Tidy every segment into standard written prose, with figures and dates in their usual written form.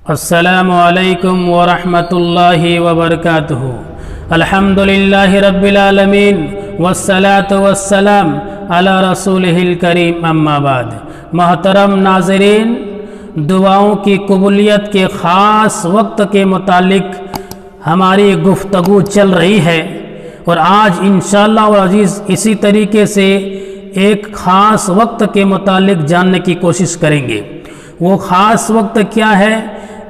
अस्सलामु अलैकुम वरहमतुल्लाहि वबरकातुहु। अल्हम्दुलिल्लाहि रब्बिल आलमीन वस्सलातु वस्सलाम अला रसूलिहिल करीम, अम्मा बाद। महतरम नाज़रीन, दुआओं की कबूलियत के ख़ास वक्त के मुतालिक हमारी गुफ्तगू चल रही है और आज इंशाअल्लाह व अज़ीज़ इसी तरीके से एक ख़ास वक्त के मुतालिक जानने की कोशिश करेंगे। वो ख़ास वक्त क्या है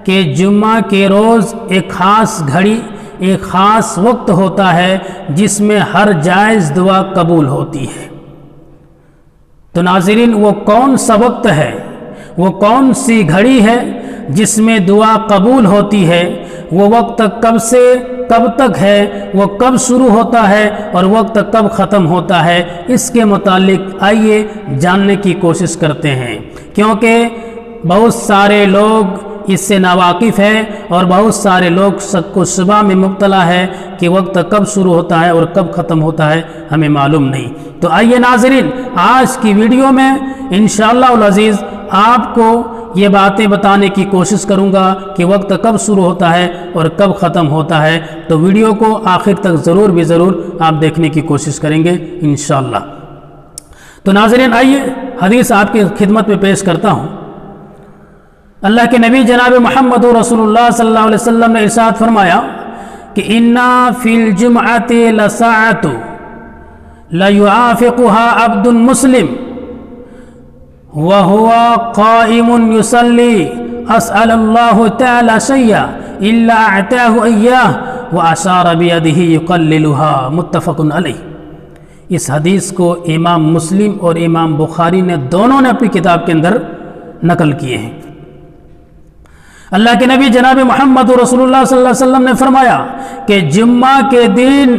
कि जुम्मा के रोज़ एक ख़ास घड़ी, एक ख़ास वक्त होता है जिसमें हर जायज़ दुआ कबूल होती है। तो नाज़रीन, वो कौन सा वक्त है, वो कौन सी घड़ी है जिसमें दुआ कबूल होती है? वो वक्त कब से कब तक है, वो कब शुरू होता है और वक्त कब ख़त्म होता है, इसके मुतालिक आइए जानने की कोशिश करते हैं। क्योंकि बहुत सारे लोग इससे नावाकिफ़ है और बहुत सारे लोग सबको शुबा में मुब्तला है कि वक्त कब शुरू होता है और कब ख़त्म होता है, हमें मालूम नहीं। तो आइए नाज़रीन, आज की वीडियो में इंशाअल्लाह अज़ीज़ आपको ये बातें बताने की कोशिश करूँगा कि वक्त कब शुरू होता है और कब ख़त्म होता है। तो वीडियो को आखिर तक ज़रूर आप देखने की कोशिश करेंगे इंशाअल्लाह। तो नाज़रीन, आइए हदीस आपकी खिदमत में पेश करता हूँ। अल्लाह के नबी जनाब मोहम्मद रसूलुल्लाह सल्लल्लाहु अलैहि वसल्लम ने इरशाद फरमाया कि इन्ना फिल जुमअति लसाअतु ला युआफिकुहा अब्दुन मुस्लिम व हुवा काइमुन युसल्ली असअलुल्लाहु तआला शय्या इल्ला अताहु इय्याह व अशारा बियदिही युकल्लिलुहा, मुत्तफ़क़ुन अलैह। इस हदीस को इमाम मुस्लिम और इमाम बुखारी ने दोनों ने अपनी किताब के अंदर नकल किए हैं। अल्लाह के नबी जनाब मोहम्मद रसूलुल्लाह सल्लल्लाहु अलैहि वसल्लम ने फरमाया कि जुम्मा के दिन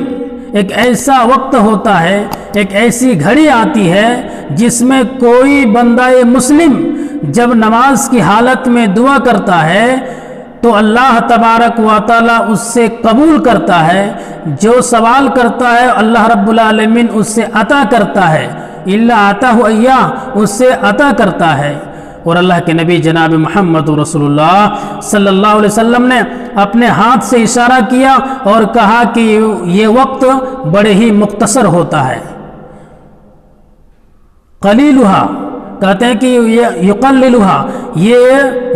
एक ऐसा वक्त होता है, एक ऐसी घड़ी आती है जिसमें कोई बंदाए मुस्लिम जब नमाज की हालत में दुआ करता है तो अल्लाह तबारक व तआला उससे कबूल करता है। जो सवाल करता है अल्लाह रब्बुल आलमीन उससे अता करता है, इल्ला अताहु इय्याह, उससे अता करता है। और अल्लाह के नबी जनाब मोहम्मद रसूलुल्लाह सल्लल्लाहु अलैहि वसल्लम ने अपने हाथ से इशारा किया और कहा कि ये वक्त बड़े ही मुख्तसर होता है। कलीलुहा, कहते हैं कि ये युकल्लिलुहा, ये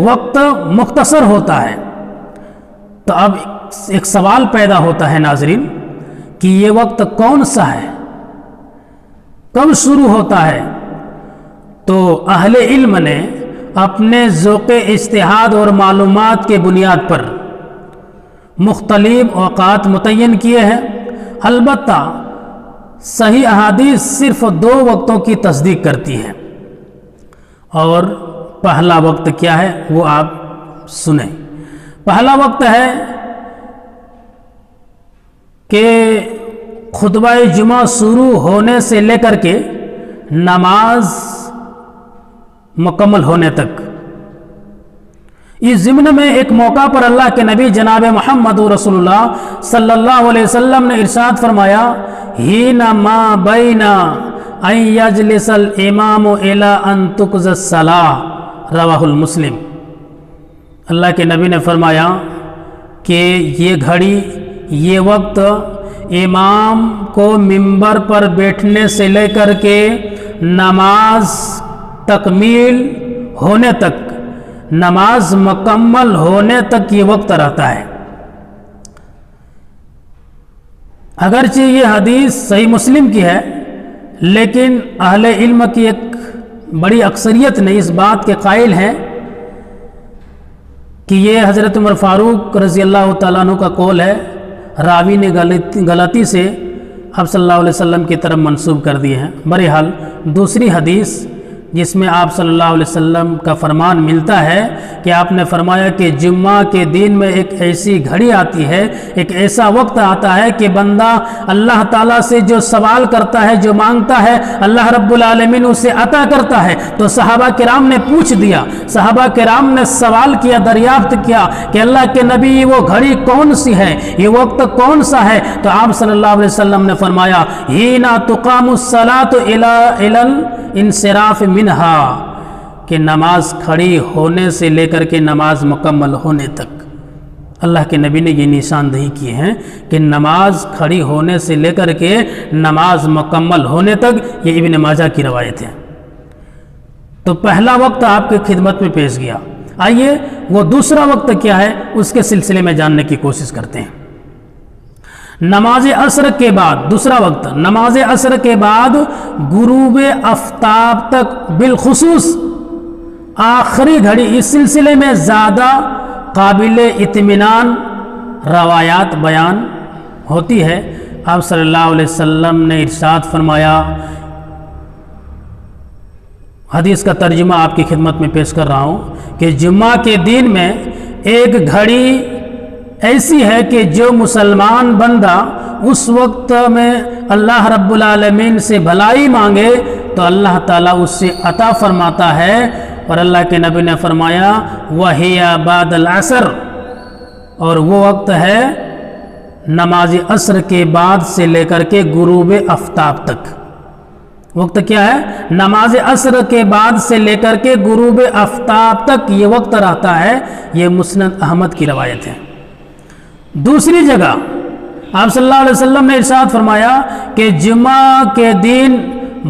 वक्त मुख्तसर होता है। तो अब एक सवाल पैदा होता है नाजरीन कि ये वक्त कौन सा है, कब शुरू होता है? तो अहले इल्म ने अपने ज़ौक़े इज्तिहाद और मालूमात के बुनियाद पर मुख्तलिफ औक़ात मुतय्यन किए हैं। अलबत्ता सही अहादीस सिर्फ दो वक्तों की तस्दीक करती है। और पहला वक्त क्या है वो आप सुने। पहला वक्त है कि खुतबा जुमा शुरू होने से लेकर के नमाज मुकम्मल होने तक। इस ज़िम्न में एक मौका पर अल्लाह के नबी जनाब मोहम्मद रसूलुल्लाह सल्लल्लाहु अलैहि वसल्लम ने इरशाद फरमाया, हीना मा बैना अन यजलिसल इमामु इला अन तुक़ज़स सलाह, रवाहुल मुस्लिम। अल्लाह के नबी ने फरमाया कि ये घड़ी, ये वक्त इमाम को मिंबर पर बैठने से लेकर के नमाज तकमील होने तक, नमाज मुकम्मल होने तक ये वक्त रहता है। अगरचे ये हदीस सही मुस्लिम की है, लेकिन अहले इल्म की एक बड़ी अक्सरियत ने इस बात के कायल हैं कि ये हज़रत उमर फ़ारूक रज़ी अल्लाह तआला अन्हु का कौल है। रावी ने गलती से आप सल्लल्लाहु अलैहि वसल्लम की तरफ मंसूब कर दिए हैं। बहरहाल दूसरी हदीस जिसमें आप सल्लल्लाहु अलैहि वसल्लम का फरमान मिलता है कि आपने फरमाया कि जुम्मा के दिन में एक ऐसी घड़ी आती है, एक ऐसा वक्त आता है कि बंदा अल्लाह ताला से जो सवाल करता है, जो मांगता है, अल्लाह रब्बुल आलमीन उसे अता करता है। तो सहाबा किराम ने पूछ दिया, सहाबा किराम ने सवाल किया, दरियाफ्त किया कि अल्लाह के नबी वो घड़ी कौन सी है, ये वक्त कौन सा है? तो आप सल्लल्लाहु अलैहि वसल्लम ने फरमाया, हीना तुक़ामुस सलातु इलल इंसिराफ मिनहा, کہ نماز کھڑی ہونے سے لے کر کے نماز مکمل ہونے تک اللہ کے نبی نے یہ نشاندہی کی ہے کہ نماز کھڑی ہونے سے لے کر کے نماز مکمل ہونے تک، یہ ابن ماجہ کی روایت ہے۔ تو پہلا وقت آپ کی خدمت میں پیش گیا، آئیے وہ دوسرا وقت کیا ہے اس کے سلسلے میں جاننے کی کوشش کرتے ہیں۔ نماز عصر کے بعد دوسرا وقت، نماز عصر کے بعد غروب آفتاب تک، بالخصوص آخری گھڑی، اس سلسلے میں زیادہ قابل اطمینان روایات بیان ہوتی ہے۔ آپ صلی اللہ علیہ وسلم نے ارشاد فرمایا، حدیث کا ترجمہ آپ کی خدمت میں پیش کر رہا ہوں کہ جمعہ کے دن میں ایک گھڑی ایسی ہے کہ جو مسلمان بندہ اس وقت میں اللہ رب العالمین سے بھلائی مانگے تو اللہ تعالیٰ اس سے عطا فرماتا ہے، اور اللہ کے نبی نے فرمایا وَهِيَ بَعْدَ الْعَصْرِ، اور وہ وقت ہے نماز عصر کے بعد سے لے کر کے غروب آفتاب تک۔ وقت کیا ہے؟ نماز عصر کے بعد سے لے کر کے غروب آفتاب تک یہ وقت رہتا ہے۔ یہ مسند احمد کی روایت ہے۔ دوسری جگہ آپ صلی اللہ علیہ وسلم نے ارشاد فرمایا کہ جمعہ کے دن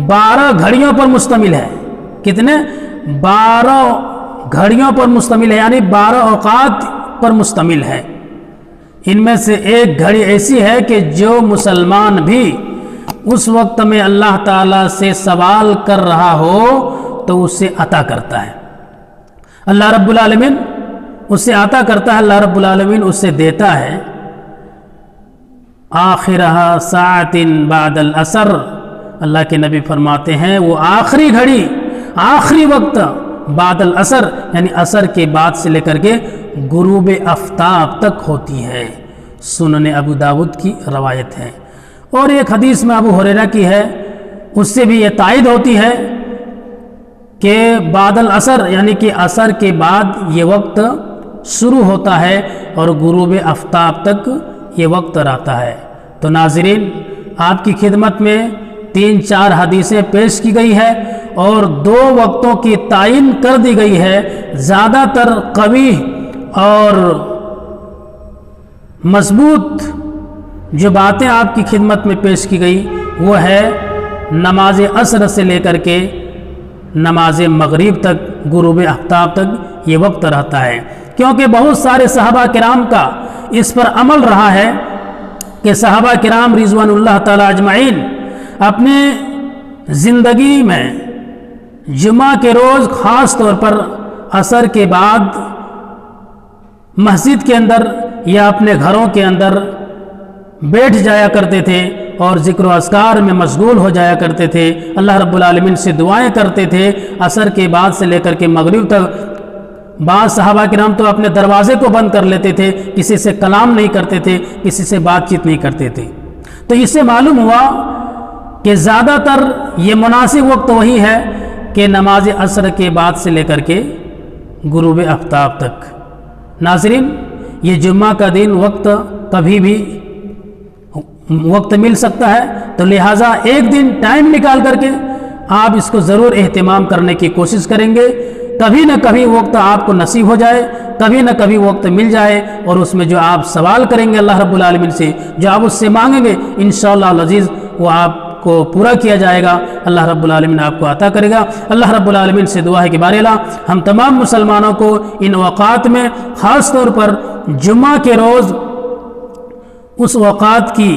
12 گھڑیوں پر مشتمل ہے۔ کتنے؟ 12 گھڑیوں پر مشتمل ہے، یعنی 12 اوقات پر مشتمل ہے۔ ان میں سے ایک گھڑی ایسی ہے کہ جو مسلمان بھی اس وقت میں اللہ تعالیٰ سے سوال کر رہا ہو تو اسے عطا کرتا ہے، اللہ رب العالمین اس سے عطا کرتا ہے، اللہ رب العالمین اس سے دیتا ہے۔ آخرہا ساعت بعد العصر، اللہ کے نبی فرماتے ہیں وہ آخری گھڑی، آخری وقت بعد العصر یعنی عصر کے بعد سے لے کر کے غروب آفتاب تک ہوتی ہے۔ سنن ابو داود کی روایت ہے۔ اور ایک حدیث میں ابو ہریرہ کی ہے، اس سے بھی یہ تائید ہوتی ہے کہ بعد العصر یعنی کہ عصر کے بعد یہ وقت شروع ہوتا ہے اور غروب آفتاب تک یہ وقت رہتا ہے۔ تو ناظرین، آپ کی خدمت میں 3-4 حدیثیں پیش کی گئی ہے اور 2 وقتوں کی تعین کر دی گئی ہے۔ زیادہ تر قوی اور مضبوط جو باتیں آپ کی خدمت میں پیش کی گئی وہ ہے نماز عصر سے لے کر کے نماز مغرب تک، غروب آفتاب تک یہ وقت رہتا ہے، کیونکہ بہت سارے صحابہ کرام کا اس پر عمل رہا ہے کہ صحابہ کرام رضوان اللہ تعالی اجمعین اپنے زندگی میں جمعہ کے روز خاص طور پر عصر کے بعد مسجد کے اندر یا اپنے گھروں کے اندر بیٹھ جایا کرتے تھے اور ذکر و اذکار میں مشغول ہو جایا کرتے تھے، اللہ رب العالمین سے دعائیں کرتے تھے۔ عصر کے بعد سے لے کر کے مغرب تک بعض صحابہ کرام تو اپنے دروازے کو بند کر لیتے تھے، کسی سے کلام نہیں کرتے تھے، کسی سے بات چیت نہیں کرتے تھے۔ تو اس سے معلوم ہوا کہ زیادہ تر یہ مناسب وقت وہی ہے کہ نماز عصر کے بعد سے لے کر کے غروب آفتاب تک۔ ناظرین، یہ جمعہ کا دن وقت کبھی بھی وقت مل سکتا ہے، تو لہٰذا ایک دن ٹائم نکال کر کے آپ اس کو ضرور اہتمام کرنے کی کوشش کریں گے۔ کبھی نہ کبھی وقت آپ کو نصیب ہو جائے، کبھی نہ کبھی وقت مل جائے، اور اس میں جو آپ سوال کریں گے اللہ رب العالمین سے، جو آپ اس سے مانگیں گے انشاءاللہ العزیز وہ آپ کو پورا کیا جائے گا، اللہ رب العالمین آپ کو عطا کرے گا۔ اللہ رب العالمین سے دعا ہے کہ بار اللہ ہم تمام مسلمانوں کو ان اوقات میں خاص طور پر جمعہ کے روز اس اوقات کی،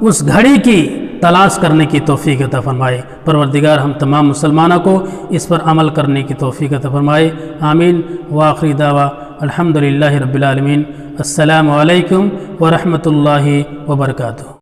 اس گھڑی کی تلاش کرنے کی توفیق عطا فرمائے۔ پروردگار ہم تمام مسلمانوں کو اس پر عمل کرنے کی توفیق عطا فرمائے، آمین۔ وآخری دعویٰ الحمدللہ رب العالمین۔ السلام علیکم ورحمۃ اللہ وبرکاتہ۔